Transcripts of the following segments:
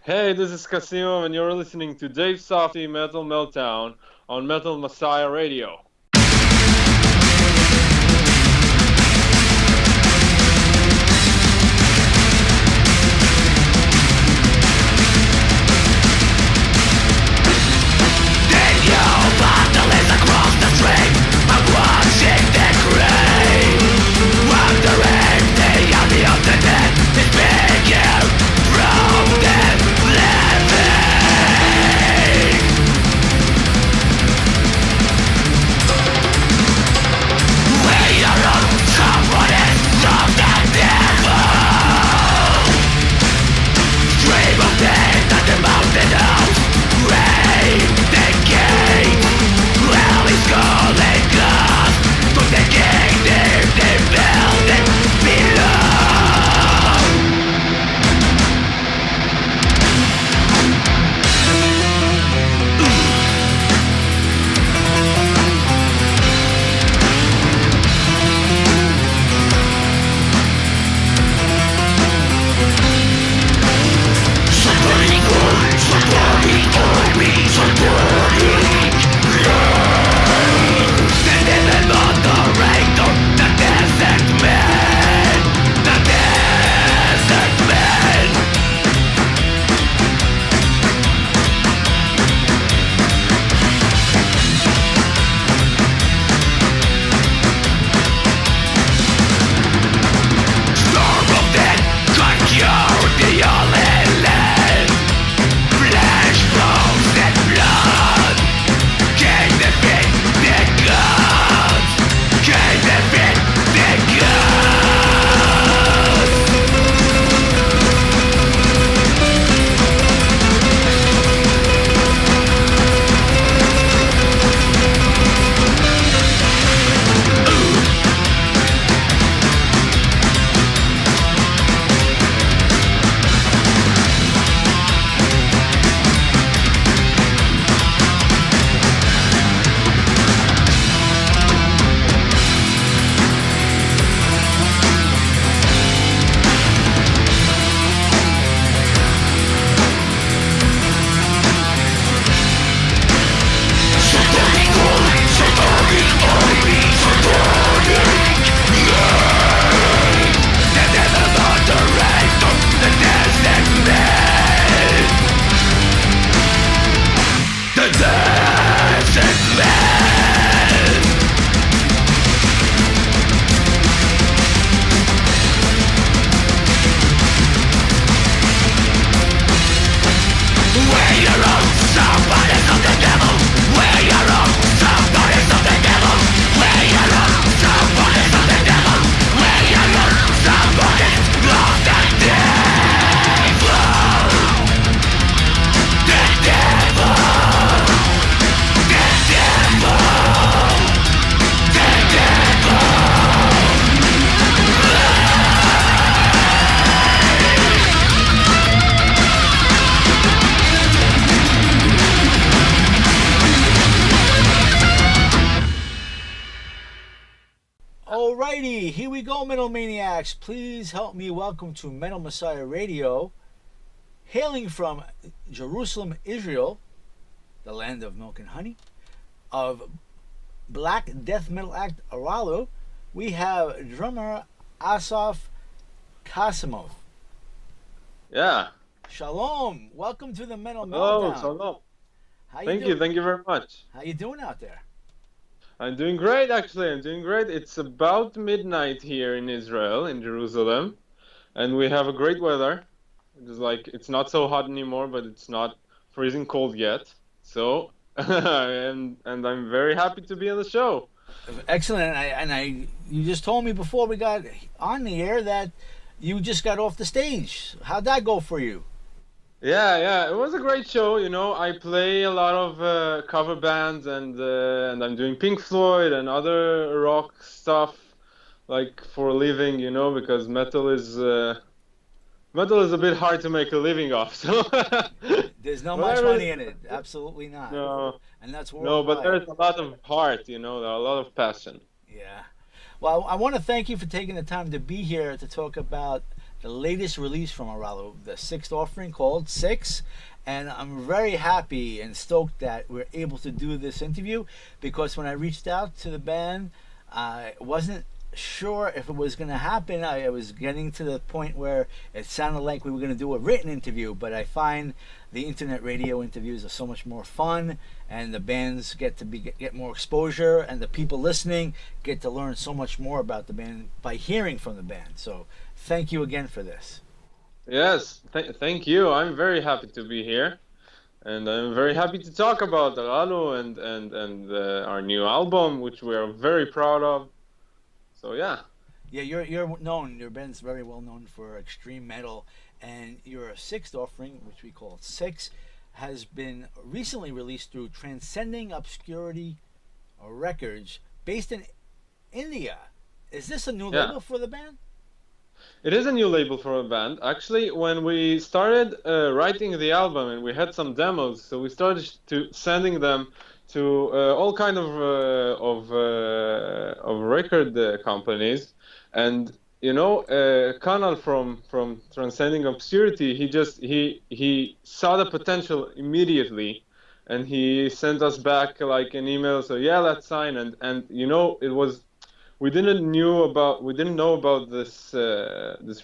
Hey, this is Kassimov, and you're listening to Dave Softees Metal Meltdown on Metal Messiah Radio. Metal Maniacs, please help me welcome to Metal Messiah Radio, hailing from Jerusalem, Israel, the land of milk and honey, of Black Death Metal Act Arallu, we have drummer Assaf Kassimov. Yeah. Shalom. Welcome to the Metal Hello, Meltdown. Shalom. Thank you. Thank you very much. How you doing out there? I'm doing great, actually. I'm doing great. It's about midnight here in Israel, in Jerusalem, and we have a great weather. It's not so hot anymore, but it's not freezing cold yet. So, and I'm very happy to be on the show. Excellent. You just told me before we got on the air that you just got off the stage. How'd that go for you? Yeah, it was a great show. I play a lot of cover bands, and I'm doing Pink Floyd and other rock stuff, like for a living. Because metal is a bit hard to make a living off. So there's not much money in it. Absolutely not. No, and that's worldwide. No, but there's a lot of heart. There are a lot of passion. Yeah. Well, I want to thank you for taking the time to be here to talk about the latest release from Arallu, the sixth offering called Six. And I'm very happy and stoked that we're able to do this interview, because when I reached out to the band, I wasn't sure if it was going to happen. I was getting to the point where it sounded like we were going to do a written interview, but I find the internet radio interviews are so much more fun, and the bands get more exposure, and the people listening get to learn so much more about the band by hearing from the band. So thank you again for this. Yes, thank you. I'm very happy to be here, and I'm very happy to talk about Arallu and our new album, which we are very proud of. So yeah. Yeah, you're known. Your band's very well known for extreme metal, and your sixth offering, which we call Six, has been recently released through Transcending Obscurity Records, based in India. Is this a new label for the band? It is a new label for a band. Actually, when we started writing the album and we had some demos, so we started sending them to all kind of record companies, and Kanal from Transcending Obscurity, he saw the potential immediately, and he sent us back like an email. So yeah, let's sign. And it was. We didn't know about this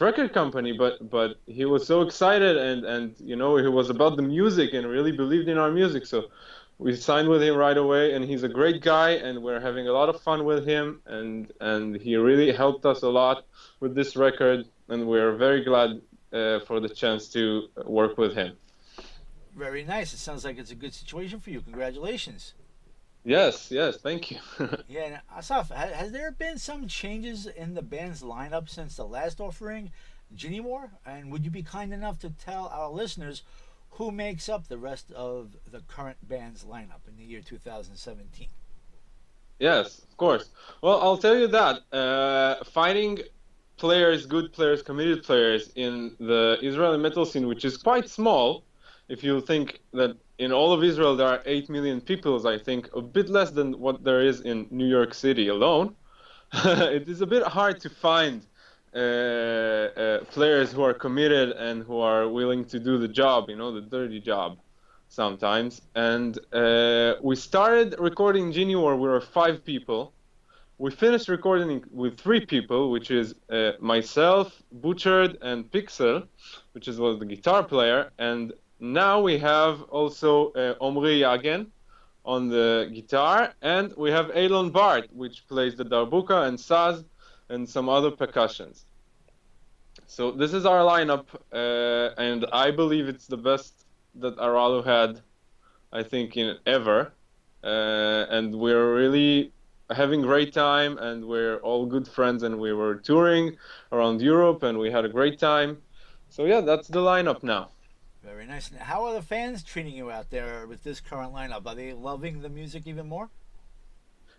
record company, but he was so excited, and he was about the music and really believed in our music. So we signed with him right away, and he's a great guy, and we're having a lot of fun with him, and he really helped us a lot with this record, and we're very glad for the chance to work with him. Very nice. It sounds like it's a good situation for you. Congratulations. Yes, thank you. Yeah, and Assaf, has there been some changes in the band's lineup since the last offering, Ginny War? And would you be kind enough to tell our listeners who makes up the rest of the current band's lineup in the year 2017? Yes, of course. Well, I'll tell you that finding players, good players, committed players in the Israeli metal scene, which is quite small, if you think that in all of Israel there are 8 million people, I think a bit less than what there is in New York City alone. It is a bit hard to find players who are committed and who are willing to do the job, the dirty job sometimes. And we started recording Ginny War, we were 5 people. We finished recording with 3 people, which is myself, Butchered, and Pixel, which was the guitar player. And now we have also Omri Yagen on the guitar, and we have Elon Bart, which plays the darbuka and saz and some other percussions. So this is our lineup, and I believe it's the best that Arallu had, I think, in ever. And we're really having a great time, and we're all good friends, and we were touring around Europe, and we had a great time. So yeah, that's the lineup now. Very nice. How are the fans treating you out there with this current lineup? Are they loving the music even more?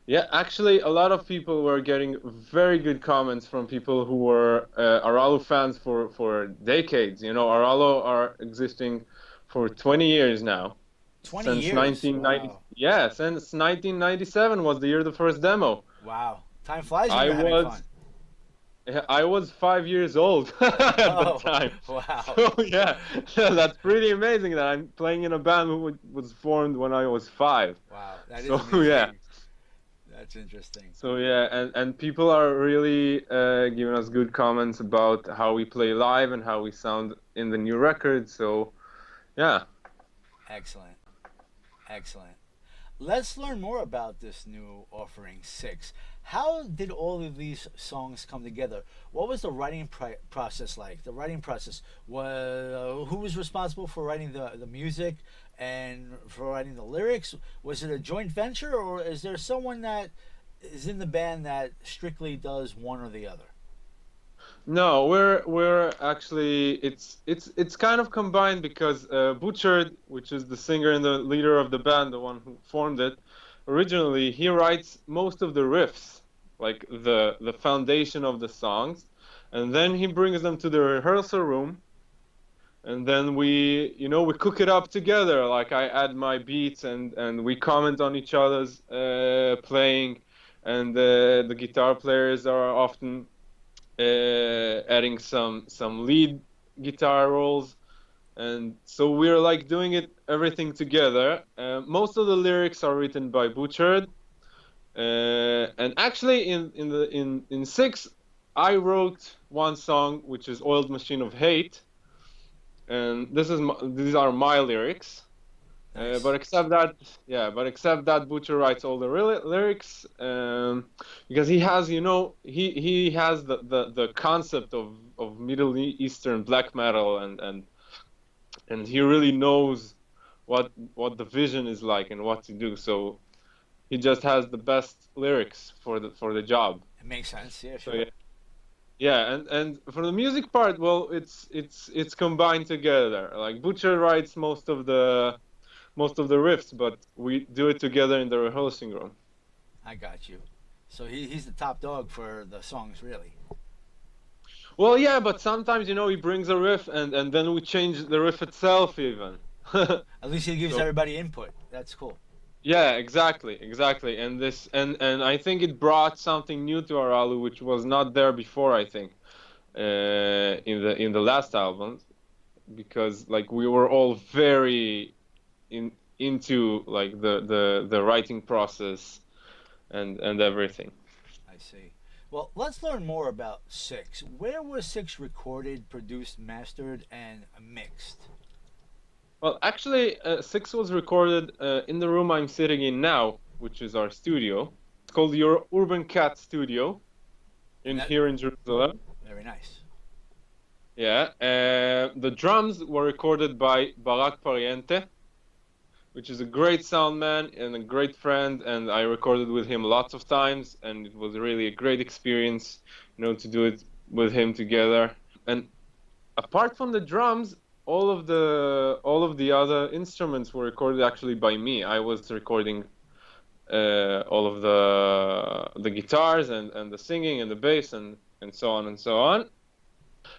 Yeah, actually, a lot of people were getting very good comments from people who were Arallu fans for decades. Arallu are existing for 20 years now. 20 since years? 1990. Wow. Yeah, since 1997 was the year of the first demo. Wow. Time flies when you're having fun. I was 5 years old at the time. Wow. So yeah, that's pretty amazing that I'm playing in a band who was formed when I was 5. Wow, that is so amazing. Yeah. That's interesting. So yeah, and people are really giving us good comments about how we play live and how we sound in the new record. So yeah. Excellent. Let's learn more about this new offering, 6. How did all of these songs come together? What was the writing process like? The writing process was who was responsible for writing the music and for writing the lyrics? Was it a joint venture, or is there someone that is in the band that strictly does one or the other? No, we're actually it's kind of combined, because Butchered, which is the singer and the leader of the band, the one who formed it originally, he writes most of the riffs, like the foundation of the songs, and then he brings them to the rehearsal room, and then we cook it up together. Like I add my beats, and we comment on each other's playing, and the guitar players are often adding some lead guitar rolls, and so we're like doing everything together. Most of the lyrics are written by Butchered, and actually in six, I wrote one song which is "Oiled Machine of Hate," and these are my lyrics. Nice. But except that Butcher writes all the lyrics, because he has, he has the concept of Middle Eastern black metal, and he really knows what the vision is like and what to do. So he just has the best lyrics for the job. It makes sense. Yeah, So sure. yeah, and for the music part, well, it's combined together. Like Butcher writes most of the riffs, but we do it together in the rehearsing room. I got you. So he's the top dog for the songs, really. Well, yeah, but sometimes, he brings a riff and then we change the riff itself even. At least he gives So, everybody input. That's cool. yeah, exactly. And I think it brought something new to Arallu, which was not there before, I think, in the last album, because like we were all very into like the writing process and everything. I see. Well, let's learn more about Six. Where was Six recorded, produced, mastered, and mixed? Well, actually, Six was recorded in the room I'm sitting in now, which is our studio. It's called your Urban Cat Studio here in Jerusalem. Very nice. Yeah, the drums were recorded by Barak Pariente, which is a great sound man and a great friend, and I recorded with him lots of times, and it was really a great experience, to do it with him together. And apart from the drums, all of the other instruments were recorded actually by me. I was recording all of the guitars and the singing and the bass and so on and so on.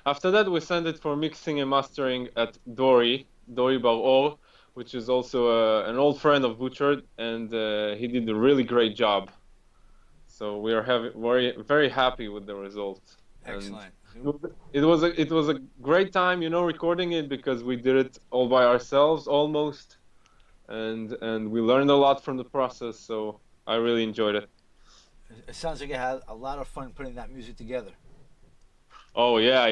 After that, we sent it for mixing and mastering at Dori Bar-Or, which is also an old friend of Butchered, and he did a really great job. So we are very very happy with the result. Excellent. And it was a great time, recording it, because we did it all by ourselves almost, and we learned a lot from the process. So I really enjoyed it. It sounds like you had a lot of fun putting that music together. Oh yeah,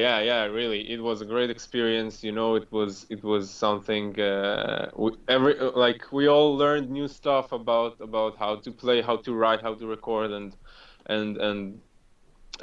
really. It was a great experience. It was something. We all learned new stuff about how to play, how to write, how to record,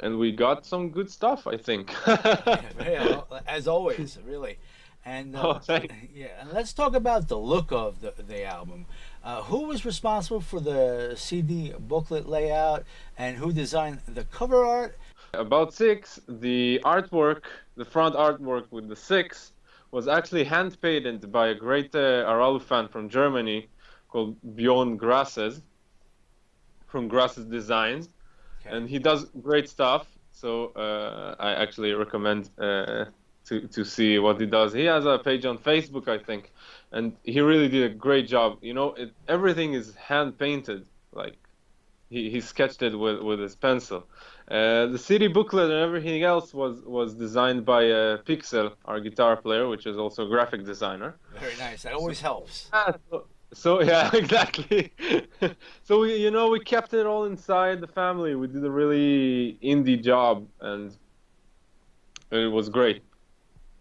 and we got some good stuff, I think. Yeah, as always, really. And Thanks. yeah, and let's talk about the look of the album. Who was responsible for the CD booklet layout, and who designed the cover art? About Six, the artwork, the front artwork with the Six, was actually hand painted by a great Arallu fan from Germany called Bjorn Grasses, from Grasses Designs. Okay. And he does great stuff. So I actually recommend to see what he does. He has a page on Facebook, I think, and he really did a great job. Everything is hand painted. Like he sketched it with his pencil. The CD booklet and everything else was designed by Pixel, our guitar player, which is also a graphic designer. Very nice. That always helps. So yeah, exactly. So we kept it all inside the family. We did a really indie job, and it was great.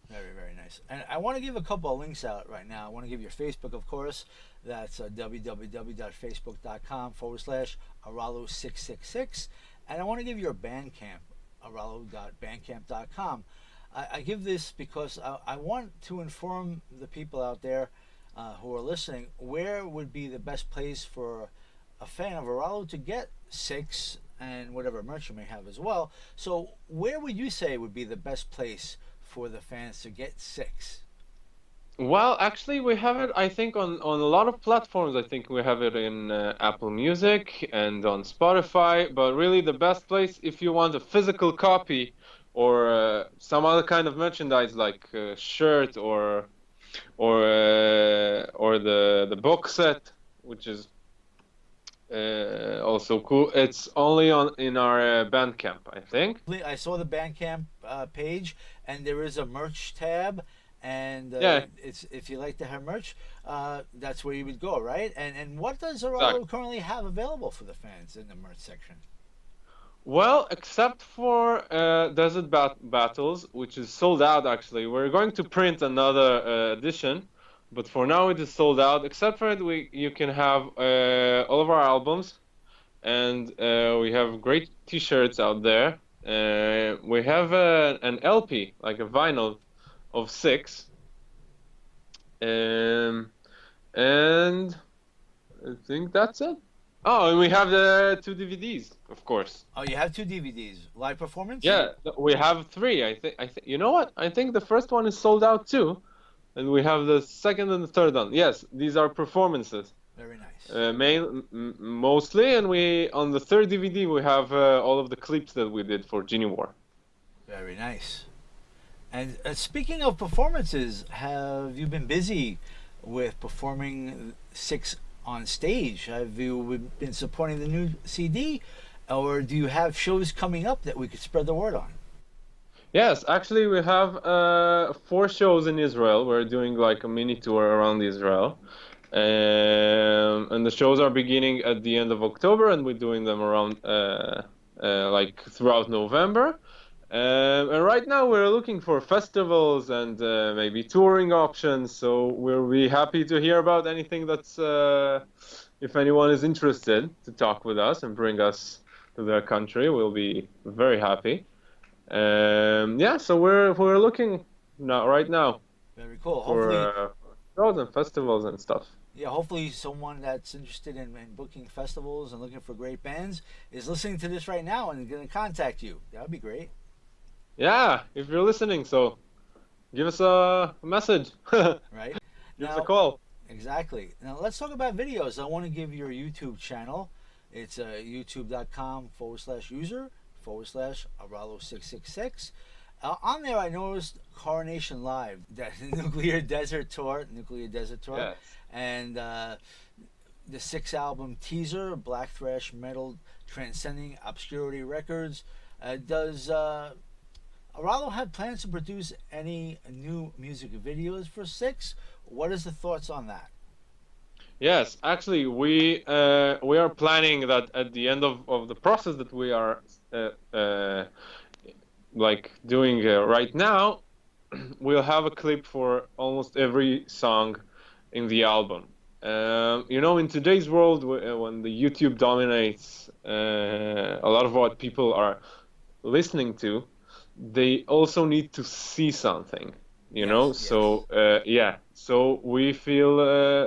Very, very nice. And I want to give a couple of links out right now. I want to give your Facebook, of course. That's www.facebook.com/Arallu666. And I want to give your Bandcamp, arallu.bandcamp.com. I give this because I want to inform the people out there who are listening where would be the best place for a fan of Arallu to get Six and whatever merch you may have as well. So where would you say would be the best place for the fans to get Six? Well, actually, we have it, I think, on a lot of platforms. I think we have it in Apple Music and on Spotify. But really, the best place, if you want a physical copy or some other kind of merchandise like a shirt or the box set, which is also cool. It's only in our Bandcamp, I think. I saw the Bandcamp page, and there is a merch tab, and Yeah, it's if you like to have merch, that's where you would go, right? And what does exactly. Arallu currently have available for the fans in the merch section? Well, except for Desert Battles, which is sold out actually. We're going to print another edition, but for now it is sold out. Except for it, you can have all of our albums, and we have great T-shirts out there. We have an LP, like a vinyl, of 6, and I think that's it. Oh, and we have the 2 DVDs, of course. Oh, you have 2 DVDs. Live performance? Yeah, we have 3. I think. You know what? I think the first one is sold out too, and we have the second and the third one. Yes, these are performances. Very nice. Mostly, and we on the third DVD we have all of the clips that we did for Genie War. Very nice. And speaking of performances, have you been busy with performing 6 on stage? Have you been supporting the new CD, or do you have shows coming up that we could spread the word on? Yes, actually we have 4 shows in Israel. We're doing like a mini tour around Israel, and the shows are beginning at the end of October, and we're doing them around like throughout November. And right now we're looking for festivals and maybe touring options, so we'll be happy to hear about anything that's, if anyone is interested to talk with us and bring us to their country, we'll be very happy. Yeah, so we're looking right now Very cool. for Hopefully, shows and festivals and stuff. yeah, hopefully someone that's interested in booking festivals and looking for great bands is listening to this right now and going to contact you. That would be great. Yeah, if you're listening, so give us a message. Right? Give us a call. Exactly. Now let's talk about videos. I want to give your YouTube channel. It's youtube.com/user/Arallu666. On there, I noticed Coronation Live, that Nuclear Desert Tour, Yes. and the 6 album teaser, Black Thrash Metal Transcending Obscurity Records. Does Arallu have plans to produce any new music videos for 6? What is the thoughts on that? Yes, actually, we are planning that at the end of the process that we are like doing right now, we'll have a clip for almost every song in the album. You know, in today's world, when the YouTube dominates a lot of what people are listening to, they also need to see something, you know. Yes. So yeah, so we feel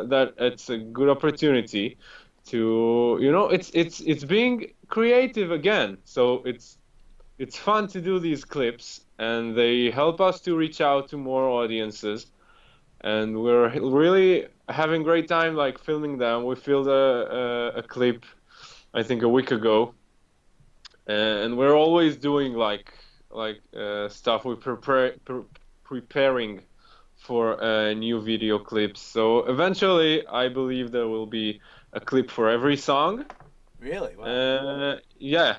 that it's a good opportunity to, you know, it's being creative again. So it's fun to do these clips, and they help us to reach out to more audiences, and we're really having great time like filming them. We filmed a clip, I think a week ago, and we're always doing like stuff. We're preparing for new video clips. So eventually, I believe there will be a clip for every song. Really? Wow. Yeah.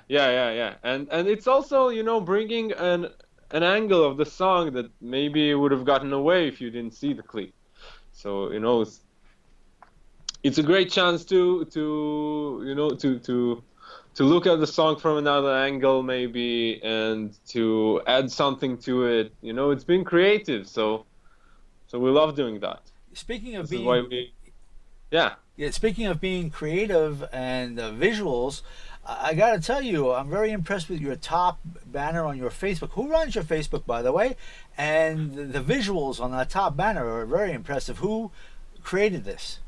And it's also, you know, bringing an angle of the song that maybe would have gotten away if you didn't see the clip. So, you know, it's a great chance to you know, to look at the song from another angle maybe, and to add something to it. You know, it's been creative, so we love doing that. Speaking of This is being why we, yeah. Yeah, speaking of being creative and visuals, I got to tell you, I'm very impressed with your top banner on your Facebook. Who runs your Facebook, by the way? And the visuals on that top banner are very impressive. Who created this?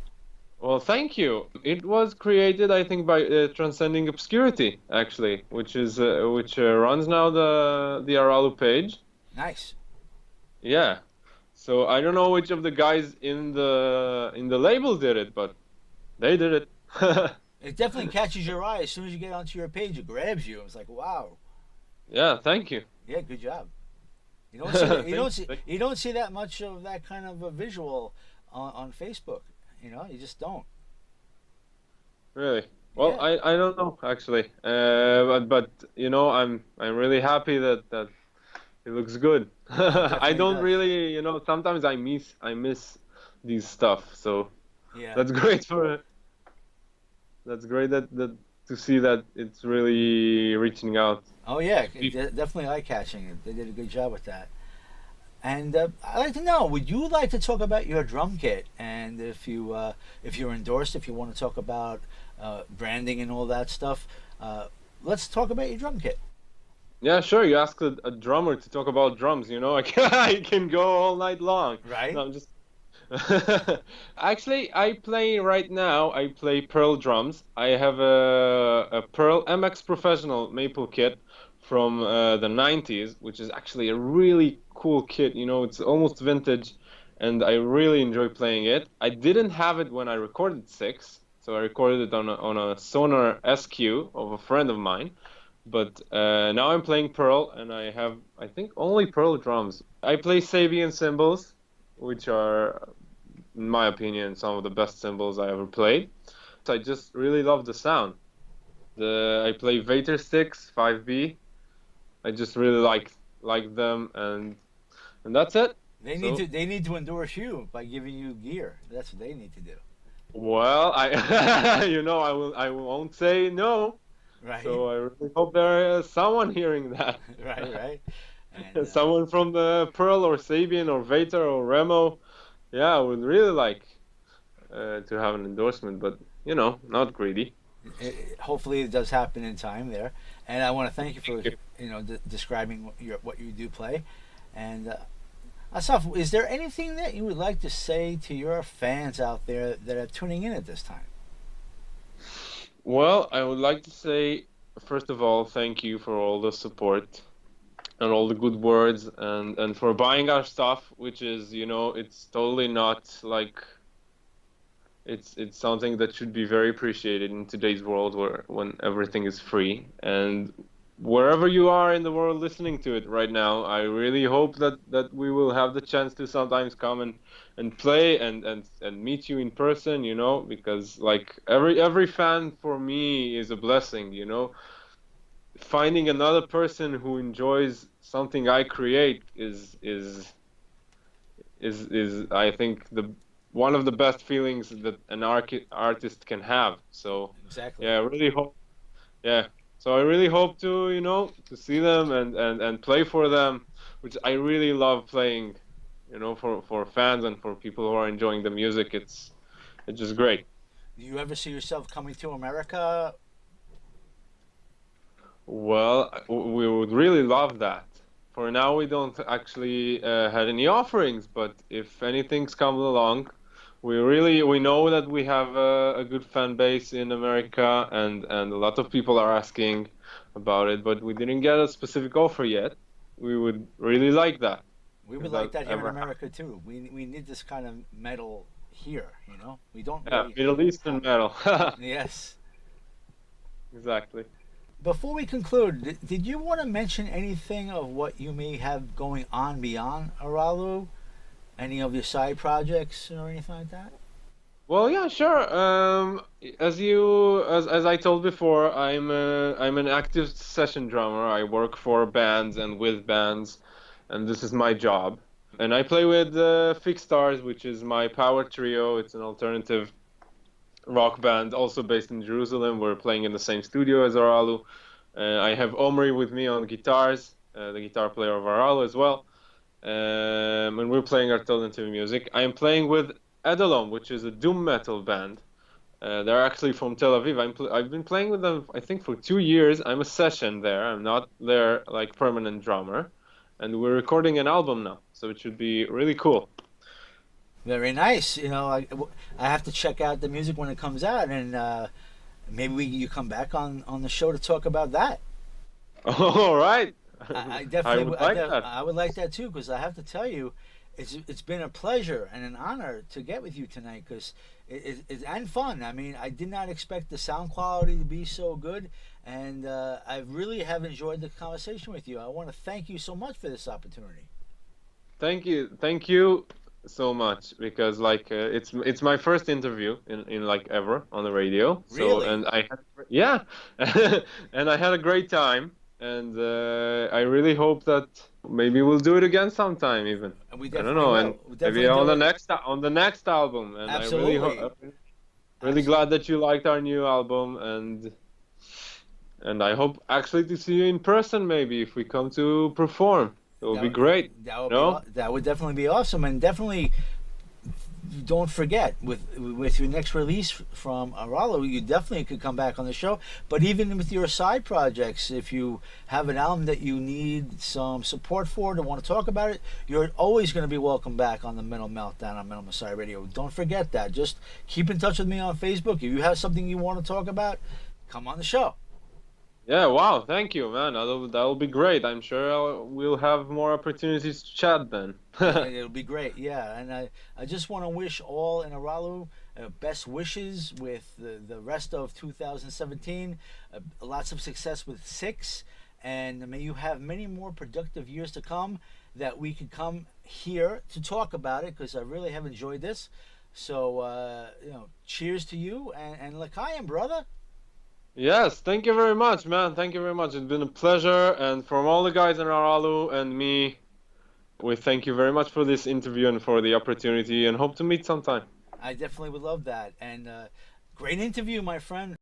Well, thank you. It was created, I think, by Transcending Obscurity, actually, which runs now the Arallu page. Nice. Yeah. So I don't know which of the guys in the label did it, but they did it. It definitely catches your eye as soon as you get onto your page. It grabs you. It's like, wow. Yeah, thank you. Yeah, good job. You don't see that, you don't see that much of that kind of a visual on Facebook. You know, you just don't. Really? Well, Yeah, I don't know actually, but you know, I'm really happy that it looks good. it I definitely don't does. really, you know, sometimes I miss these stuff. So Yeah. that's great for that's great that to see that it's really reaching out Oh yeah, to people. definitely eye catching. They did a good job with that. And I'd like to know, would you like to talk about your drum kit? And if you're endorsed, if you want to talk about branding and all that stuff, uh, let's talk about your drum kit, Yeah, sure. You ask a drummer to talk about drums, you know, I can go all night long. right? No, I'm just actually, I play right now. I play Pearl drums. I have a Pearl MX Professional maple kit from the 90s, which is actually a really cool kit. You know, it's almost vintage, and I really enjoy playing it. I didn't have it when I recorded Six, so I recorded it on a Sonar SQ of a friend of mine. But now I'm playing Pearl, and I have, I think, only Pearl drums. I play Sabian cymbals, which are, in my opinion, some of the best cymbals I ever played. So I just really love the sound. I play Vater sticks, 5B. I just really like them, and that's it. So, They need to endorse you by giving you gear. That's what they need to do, well, I you know I won't say no. right? So I really hope there is someone hearing that. Right, right. And Someone from the Pearl or Sabian or Vater or Remo. Yeah, I would really like to have an endorsement, but you know, not greedy. hopefully it does happen in time there. And I want to thank you for describing what you do play. And Asaf, is there anything that you would like to say to your fans out there that are tuning in at this time? Well, I would like to say, first of all, thank you for all the support and all the good words and for buying our stuff, which is, you know, it's totally not like it's something that should be very appreciated in today's world where when everything is free. And wherever you are in the world listening to it right now, I really hope that we will have the chance to sometimes come and play and meet you in person, you know, because like every fan for me is a blessing, you know. Finding another person who enjoys something I create is I think the one of the best feelings that an artist can have. So Exactly. yeah, I really hope. Yeah, so I really hope to, you know, to see them and play for them, which I really love playing, you know, for fans and for people who are enjoying the music. It's just great. Do you ever see yourself coming to America? Well, we would really love that. For now, we don't actually had any offerings, but if anything's come along, we know that we have a good fan base in America, and a lot of people are asking about it, but we didn't get a specific offer yet. We would really like that We if would like that that here in ever America happens. too. We need this kind of metal here. You know, we don't Yeah, really Middle Eastern have it. metal. Yes. Exactly. Before we conclude, did you want to mention anything of what you may have going on beyond Aralu? Any of your side projects or anything like that? Well, yeah, sure. As I told before, I'm an active session drummer. I work for bands and with bands, and this is my job. And I play with Fixed Stars, which is my power trio. It's an alternative rock band, also based in Jerusalem. We're playing in the same studio as Aralu. I have Omri with me on guitars, the guitar player of Arallu as well, and we're playing alternative music. I'm playing with Edalom, which is a doom metal band. They're actually from Tel Aviv. I've been playing with them, I think, for 2 years. I'm a session there. I'm not their like permanent drummer, and we're recording an album now, so it should be really cool. Very nice. I have to check out the music when it comes out, and maybe you come back on the show to talk about that. All right, I I definitely would like that. I would like that too because I have to tell you, it's been a pleasure and an honor to get with you tonight because it's and fun. I mean, I did not expect the sound quality to be so good, and I really have enjoyed the conversation with you. I want to thank you so much for this opportunity. Thank you. Thank you. so much because it's my first interview in like ever on the radio. So Really? and I had yeah, and I had a great time, and I really hope that maybe we'll do it again sometime even. And we I don't definitely know, and will. We'll maybe definitely do it. on the next album. And I really Absolutely. really Absolutely. glad that you liked our new album, and I hope actually to see you in person maybe if we come to perform. It will be That, great. No? that would definitely be awesome, and definitely don't forget with your next release from Arallu, you definitely could come back on the show. But even with your side projects, if you have an album that you need some support for, to want to talk about it, you're always going to be welcome back on the Metal Meltdown on Metal Messiah Radio. Don't forget that. Just keep in touch with me on Facebook. If you have something you want to talk about, come on the show. Yeah, wow, thank you, man. That'll be great. I'm sure we'll have more opportunities to chat then. It'll be great, yeah. And I just want to wish all in Arallu best wishes with the rest of 2017. Lots of success with Six, and may you have many more productive years to come that we could come here to talk about it, because I really have enjoyed this. So, cheers to you, and L'chaim, brother. Yes, thank you very much, man. Thank you very much. It's been a pleasure. And from all the guys in Aralu and me, we thank you very much for this interview and for the opportunity and hope to meet sometime. I definitely would love that. And great interview, my friend.